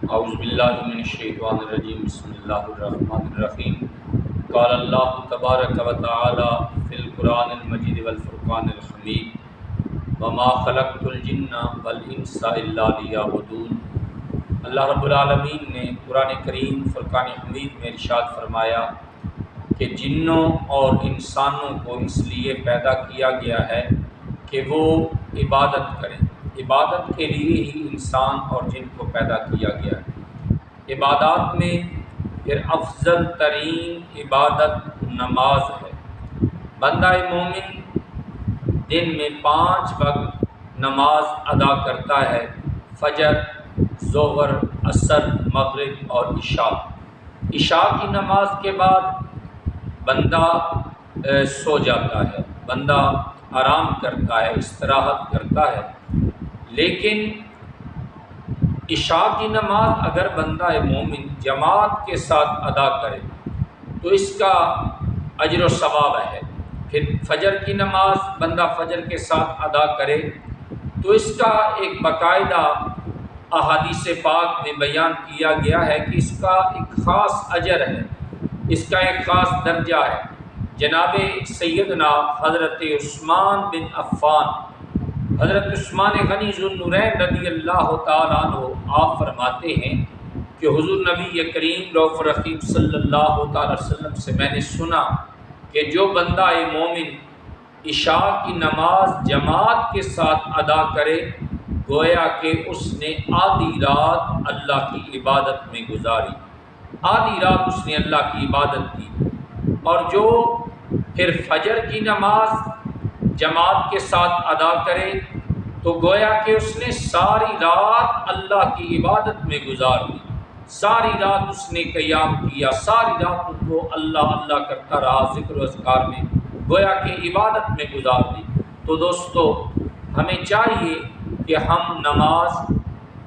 اعوذ باللہ من الشیطان الرجیم بسم اللہ الرحمن الرحیم قال اللہ تبارک و تعالی فی القرآن المجید والفرقان الحمید وما خلقت الجن والانس الا لیعبدون۔ اللہ رب العالمین نے قرآن کریم فرقان حمید میں ارشاد فرمایا کہ جنوں اور انسانوں کو اس لیے پیدا کیا گیا ہے کہ وہ عبادت کریں۔ عبادت کے لیے ہی انسان اور جن کو پیدا کیا گیا ہے۔ عبادات میں پھر افضل ترین عبادت نماز ہے۔ بندہ مومن دن میں 5 وقت نماز ادا کرتا ہے، فجر، ظہر، عصر، مغرب اور عشاء۔ عشاء کی نماز کے بعد بندہ سو جاتا ہے، بندہ آرام کرتا ہے، استراحت کرتا ہے۔ لیکن عشاء کی نماز اگر بندہ مومن جماعت کے ساتھ ادا کرے تو اس کا اجر و ثواب ہے۔ پھر فجر کی نماز بندہ فجر کے ساتھ ادا کرے تو اس کا ایک باقاعدہ احادیث پاک میں بیان کیا گیا ہے کہ اس کا ایک خاص اجر ہے، اس کا ایک خاص درجہ ہے۔ جناب سیدنا حضرت عثمان بن عفان، حضرت عثمان غنی ذو النورین رضی اللہ تعالیٰ عنہ آپ فرماتے ہیں کہ حضور نبی کریم رؤوف رحیم صلی اللہ تعالیٰ وسلم سے میں نے سنا کہ جو بندہ مومن عشاء کی نماز جماعت کے ساتھ ادا کرے گویا کہ اس نے آدھی رات اللہ کی عبادت میں گزاری، آدھی رات اس نے اللہ کی عبادت کی۔ اور جو پھر فجر کی نماز جماعت کے ساتھ ادا کرے تو گویا کہ اس نے ساری رات اللہ کی عبادت میں گزار دی، ساری رات اس نے قیام کیا، ساری رات اس کو اللہ اللہ کرتا رہا، ذکر و اذکار میں، گویا کہ عبادت میں گزار دی۔ تو دوستو ہمیں چاہیے کہ ہم نماز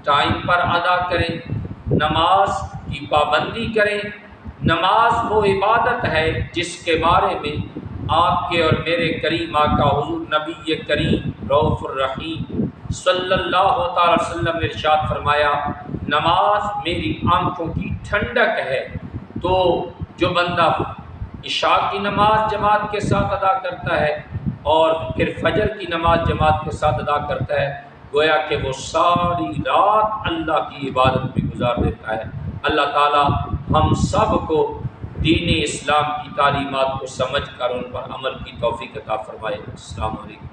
ٹائم پر ادا کریں، نماز کی پابندی کریں۔ نماز وہ عبادت ہے جس کے بارے میں آپ کے اور میرے کریم آقا حضور نبی کریم رؤوف الرحیم صلی اللہ تعالی وسلم نے ارشاد فرمایا نماز میری آنکھوں کی ٹھنڈک ہے۔ تو جو بندہ عشاء کی نماز جماعت کے ساتھ ادا کرتا ہے اور پھر فجر کی نماز جماعت کے ساتھ ادا کرتا ہے گویا کہ وہ ساری رات اللہ کی عبادت میں گزار دیتا ہے۔ اللہ تعالی ہم سب کو دین اسلام کی تعلیمات کو سمجھ کر ان پر عمل کی توفیق عطا فرمائے۔ السلام علیکم۔